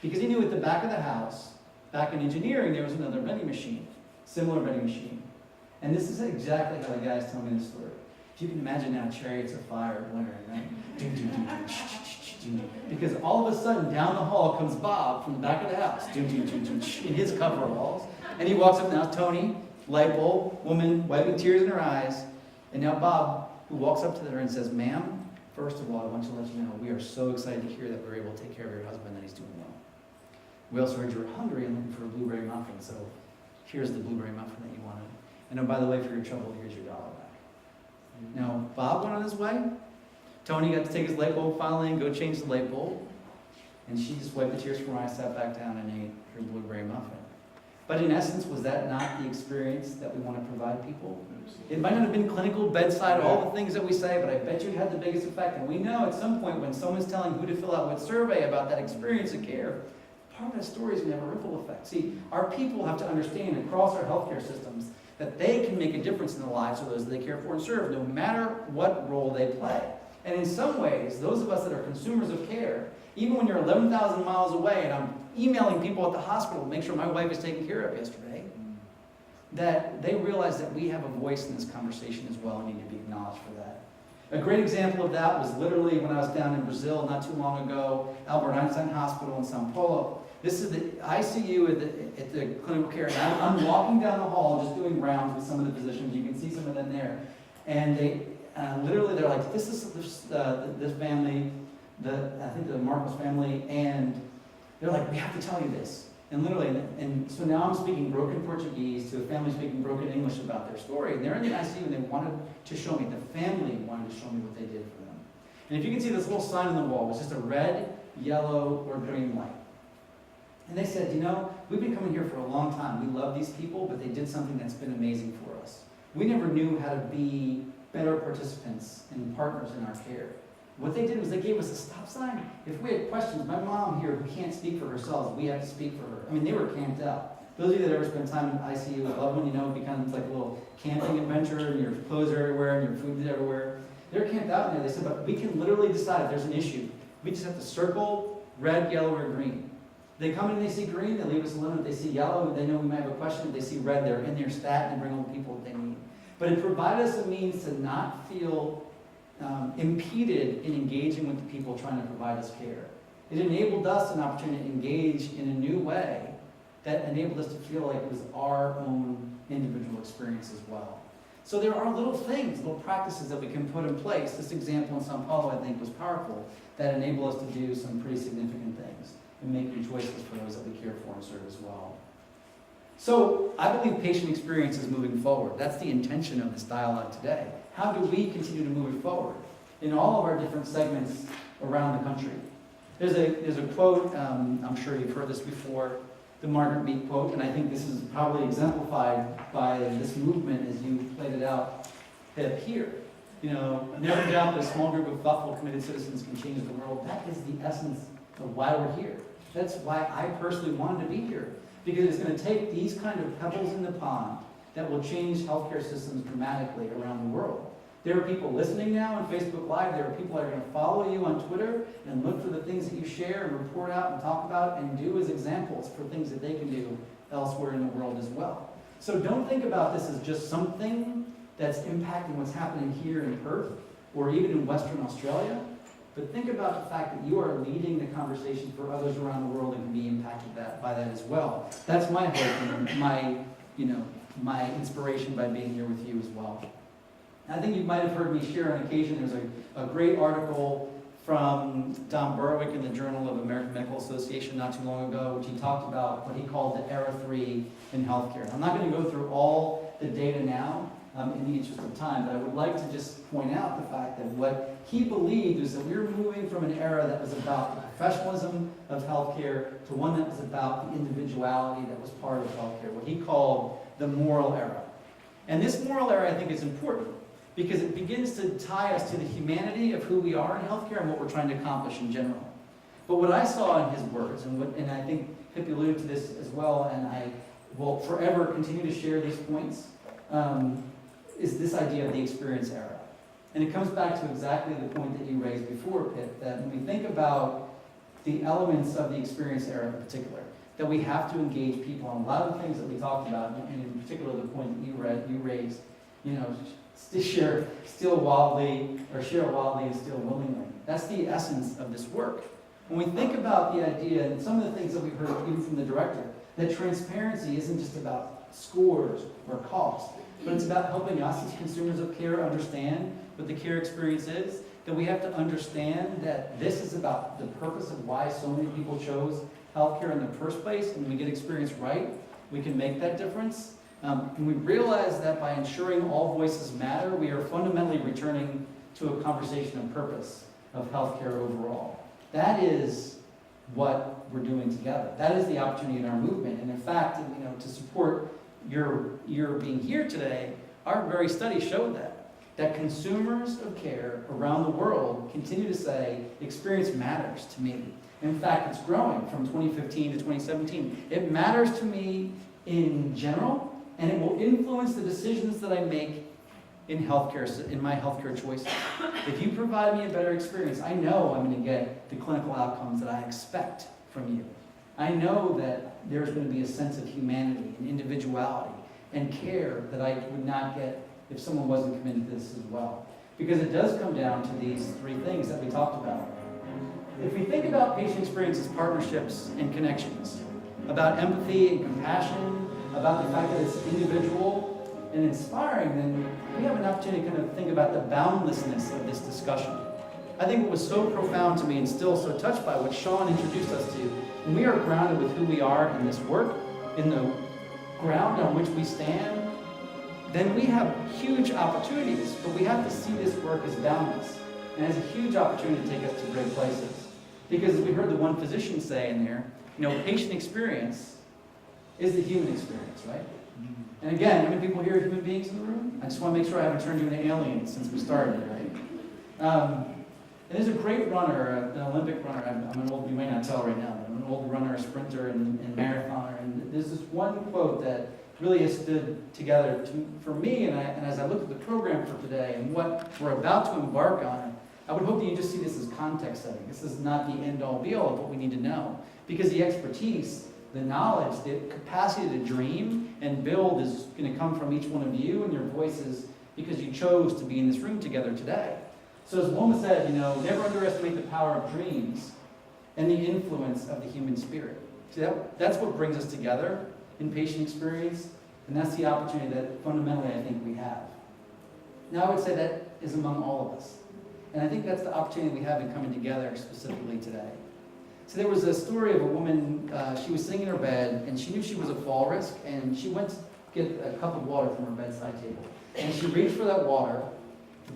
because he knew at the back of the house, back in engineering, there was another vending machine, similar vending machine. And this is exactly how the guy's telling me the story. If you can imagine now, chariots of fire blaring, right? Because all of a sudden, down the hall comes Bob from the back of the house, in his coveralls. And he walks up now, Tony, light bulb, woman, wiping tears in her eyes. And now Bob, who walks up to her and says, ma'am, first of all, I want to let you know, we are so excited to hear that we were able to take care of your husband, that he's doing well. We also heard you were hungry and looking for a blueberry muffin, so here's the blueberry muffin that you wanted. And oh, by the way, for your trouble, here's your $1 back. Now, Bob went on his way. Tony got to take his light bulb finally and go change the light bulb. And she just wiped the tears from her eyes, sat back down, and ate her blueberry muffin. But in essence, was that not the experience that we want to provide people? It might not have been clinical, bedside, all the things that we say, but I bet you it had the biggest effect. And we know at some point when someone's telling who to fill out what survey about that experience of care, part of that story is going to have a ripple effect. See, our people have to understand across our healthcare systems that they can make a difference in the lives of those that they care for and serve, no matter what role they play. And in some ways, those of us that are consumers of care, even when you're 11,000 miles away, and I'm emailing people at the hospital to make sure my wife is taken care of yesterday, that they realize that we have a voice in this conversation as well and need to be acknowledged for that. A great example of that was literally when I was down in Brazil not too long ago, Albert Einstein Hospital in Sao Paulo. This is the ICU at the clinical care. And I'm walking down the hall just doing rounds with some of the physicians. You can see some of them there. And they literally, they're like, this is this family, I think the Marcos family, and they're like, we have to tell you this. And literally, and so now I'm speaking broken Portuguese to a family speaking broken English about their story. And they're in the ICU and they wanted to show me, the family wanted to show me what they did for them. And if you can see this little sign on the wall, it's just a red, yellow, or green light. And they said, you know, we've been coming here for a long time. We love these people, but they did something that's been amazing for us. We never knew how to be better participants and partners in our care. What they did was they gave us a stop sign. If we had questions, my mom here who can't speak for herself, we have to speak for her. I mean, they were camped out. Those of you that ever spend time in ICU with a loved one, you know, it becomes like a little camping adventure and your clothes are everywhere and your food is everywhere. They're camped out in there. They said, but we can literally decide if there's an issue. We just have to circle red, yellow, or green. They come in and they see green, they leave us alone. If they see yellow, they know we might have a question. If they see red, they're in their stat and they bring all the people that they need. But it provided us a means to not feel impeded in engaging with the people trying to provide us care. It enabled us an opportunity to engage in a new way that enabled us to feel like it was our own individual experience as well. So there are little things, little practices that we can put in place. This example in Sao Paulo, I think, was powerful, that enable us to do some pretty significant things and making choices for those that we care for and serve as well. So I believe patient experience is moving forward. That's the intention of this dialogue today. How do we continue to move it forward in all of our different segments around the country? There's a quote, I'm sure you've heard this before, the Margaret Mead quote, and I think this is probably exemplified by this movement as you played it out here. You know, never doubt that a small group of thoughtful, committed citizens can change the world. That is the essence of why we're here. That's why I personally wanted to be here. Because it's going to take these kind of pebbles in the pond that will change healthcare systems dramatically around the world. There are people listening now on Facebook Live. There are people that are going to follow you on Twitter and look for the things that you share and report out and talk about and do as examples for things that they can do elsewhere in the world as well. So don't think about this as just something that's impacting what's happening here in Perth or even in Western Australia. But think about the fact that you are leading the conversation for others around the world and can be impacted by that as well. That's my hope and my inspiration by being here with you as well. I think you might have heard me share on occasion, there's a great article from Don Berwick in the Journal of American Medical Association not too long ago, which he talked about what he called the Era 3 in healthcare. I'm not going to go through all the data now in the interest of time, but I would like to just point out the fact that what he believed is that we were moving from an era that was about the professionalism of healthcare to one that was about the individuality that was part of healthcare, what he called the moral era. And this moral area, I think, is important because it begins to tie us to the humanity of who we are in healthcare and what we're trying to accomplish in general. But what I saw in his words, and I think Pippi alluded to this as well, and I will forever continue to share these points, is this idea of the experience era. And it comes back to exactly the point that you raised before, Pip, that when we think about the elements of the experience era in particular, that we have to engage people on a lot of the things that we talked about, and in particular the point that you raised, share wildly and steal willingly. That's the essence of this work. When we think about the idea, and some of the things that we heard even from the director, that transparency isn't just about scores or cost, but it's about helping us as consumers of care understand what the care experience is, that we have to understand that this is about the purpose of why so many people chose healthcare in the first place, and when we get experience right, we can make that difference. And we realize that by ensuring all voices matter, we are fundamentally returning to a conversation of purpose of healthcare overall. That is what we're doing together. That is the opportunity in our movement. And in fact, to support your being here today, our very study showed that consumers of care around the world continue to say, experience matters to me. In fact, it's growing from 2015 to 2017. It matters to me in general, and it will influence the decisions that I make in healthcare, in my healthcare choices. If you provide me a better experience, I know I'm going to get the clinical outcomes that I expect from you. I know that there's going to be a sense of humanity and individuality and care that I would not get if someone wasn't committed to this as well. Because it does come down to these three things that we talked about. If we think about patient experience as partnerships and connections, about empathy and compassion, about the fact that it's individual and inspiring, then we have an opportunity to kind of think about the boundlessness of this discussion. I think what was so profound to me and still so touched by what Sean introduced us to, when we are grounded with who we are in this work, in the ground on which we stand, then we have huge opportunities, but we have to see this work as boundless and as a huge opportunity to take us to great places. Because as we heard the one physician say in there, patient experience is the human experience, right? And again, how many people here are human beings in the room? I just want to make sure I haven't turned you into aliens since we started, right? And there's a great runner, an Olympic runner, you may not tell right now, but I'm an old runner, a sprinter, and marathoner, and there's this one quote that really has stood together for me, and as I look at the program for today and what we're about to embark on, I would hope that you just see this as context setting. This is not the end-all be-all of what we need to know, because the expertise, the knowledge, the capacity to dream and build is going to come from each one of you and your voices because you chose to be in this room together today. So as Wilma said, never underestimate the power of dreams and the influence of the human spirit. See, that's what brings us together in patient experience, and that's the opportunity that fundamentally I think we have. Now I would say that is among all of us. And I think that's the opportunity we have in coming together specifically today. So there was a story of a woman, she was sitting in her bed, and she knew she was a fall risk, and she went to get a cup of water from her bedside table. And she reached for that water,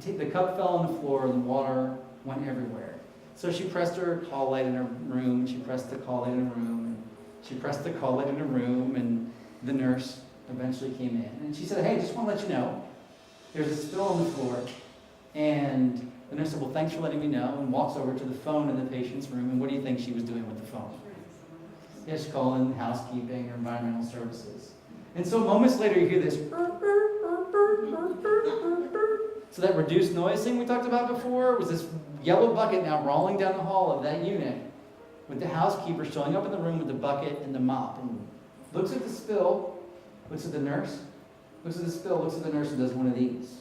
the cup fell on the floor, and the water went everywhere. So she pressed her call light in her room, she pressed the call light in her room, and she pressed the call light in her room, and the nurse eventually came in. And she said, hey, just want to let you know, there's a spill on the floor, and the nurse said, well, thanks for letting me know, and walks over to the phone in the patient's room, and what do you think she was doing with the phone? Yeah, she's calling housekeeping or environmental services. And so moments later you hear this, so that reduced noise thing we talked about before was this yellow bucket now rolling down the hall of that unit with the housekeeper showing up in the room with the bucket and the mop, and looks at the spill, looks at the nurse, looks at the spill, looks at the nurse, and does one of these.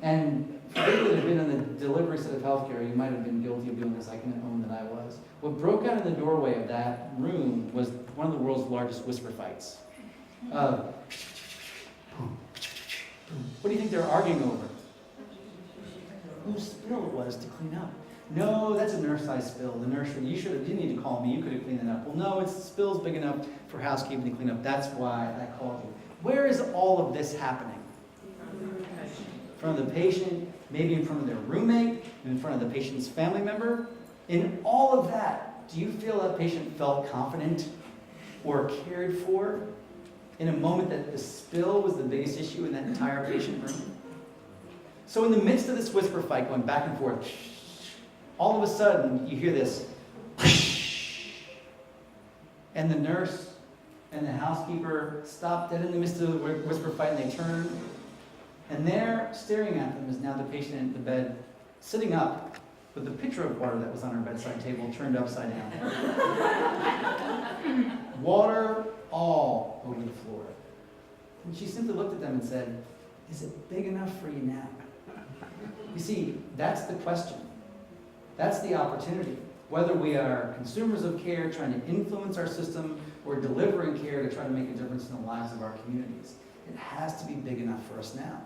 And for people that have been on the delivery side of healthcare, you might have been guilty of doing this. I can own that I was. What broke out in the doorway of that room was one of the world's largest whisper fights. What do you think they're arguing over? Whose spill it was to clean up? No, that's a nurse-sized spill. The nurse, you didn't need to call me. You could have cleaned it up. Well, no, the spill's big enough for housekeeping to clean up. That's why I called you. Where is all of this happening? In front of the patient, maybe in front of their roommate, in front of the patient's family member. In all of that, do you feel that patient felt confident or cared for? in a moment that the spill was the biggest issue in that entire patient room. So in the midst of this whisper fight going back and forth, all of a sudden you hear this, and the nurse and the housekeeper stop dead in the midst of the whisper fight, and they turn, and there, staring at them, is now the patient in the bed, sitting up with the pitcher of water that was on her bedside table turned upside down. Water all over the floor. And she simply looked at them and said, "Is it big enough for you now?" You see, that's the question. That's the opportunity. Whether we are consumers of care trying to influence our system or delivering care to try to make a difference in the lives of our communities, it has to be big enough for us now.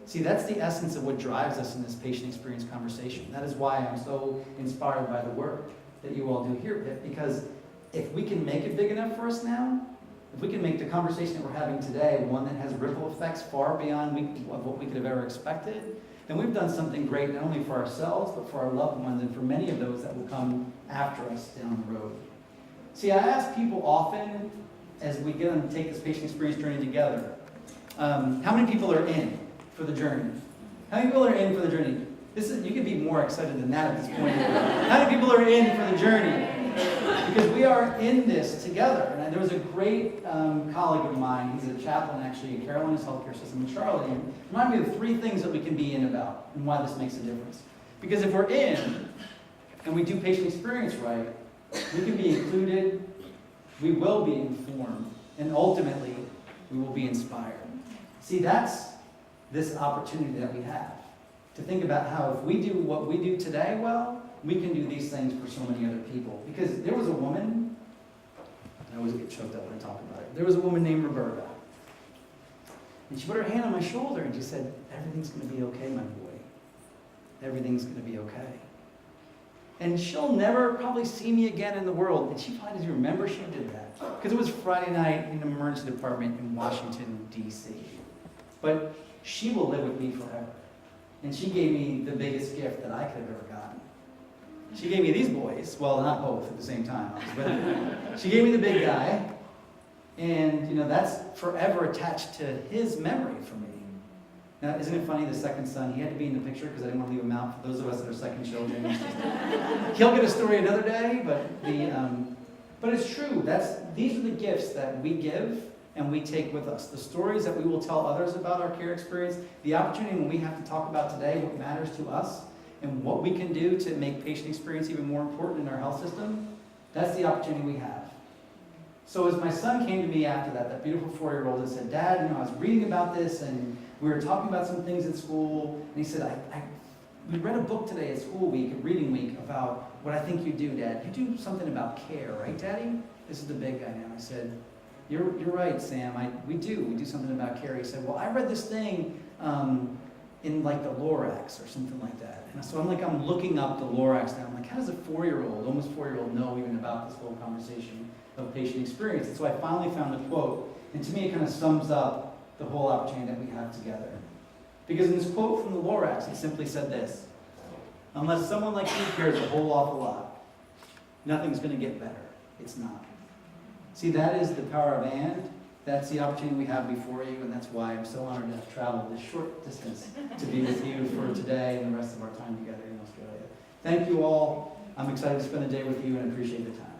See, that's the essence of what drives us in this patient experience conversation. That is why I'm so inspired by the work that you all do here, because if we can make it big enough for us now, if we can make the conversation that we're having today one that has ripple effects far beyond what we could have ever expected, then we've done something great not only for ourselves, but for our loved ones and for many of those that will come after us down the road. See, I ask people often, as we get on to take this patient experience journey together, how many people are in for the journey? How many people are in for the journey? You could be more excited than that at this point. How many people are in for the journey? Because we are in this together. And there was a great colleague of mine, he's a chaplain actually at Carolina's healthcare system in Charlotte, and reminded me of 3 things that we can be in about and why this makes a difference. Because if we're in and we do patient experience right, we can be included, we will be informed, and ultimately we will be inspired. See, that's this opportunity that we have to think about how if we do what we do today well, we can do these things for so many other people. Because there was a woman, I always get choked up when I talk about it. There was a woman named Roberta. And she put her hand on my shoulder and she said, "Everything's going to be okay, my boy. Everything's going to be okay." And she'll never probably see me again in the world. And she probably doesn't remember she did that. Because it was Friday night in the emergency department in Washington, D.C. But she will live with me forever. And she gave me the biggest gift that I could have ever gotten. She gave me these boys. Well, not both at the same time, but she gave me the big guy. And, that's forever attached to his memory for me. Now, isn't it funny, the second son, he had to be in the picture because I didn't want to leave him out for those of us that are second children. He'll get a story another day, but it's true. These are the gifts that we give and we take with us. The stories that we will tell others about our care experience, the opportunity when we have to talk about today what matters to us and what we can do to make patient experience even more important in our health system, that's the opportunity we have. So as my son came to me after that beautiful 4-year-old and said, "Dad, I was reading about this and we were talking about some things at school," and he said, we read a book today at school week, at reading week, about what I think you do, Dad. You do something about care, right, Daddy? This is the big guy now. I said, You're right, Sam. We do something about care. He said, "Well, I read this thing in like the Lorax or something like that." And so I'm looking up the Lorax now. I'm like, how does a 4-year-old, almost 4-year-old, know even about this whole conversation of patient experience? And so I finally found the quote, and to me it kind of sums up the whole opportunity that we have together. Because in this quote from the Lorax, it simply said this: "Unless someone like you cares a whole awful lot, nothing's going to get better. It's not." See, that is the power of "and." That's the opportunity we have before you, and that's why I'm so honored to have traveled this short distance to be with you for today and the rest of our time together in Australia. Thank you all. I'm excited to spend the day with you and appreciate the time.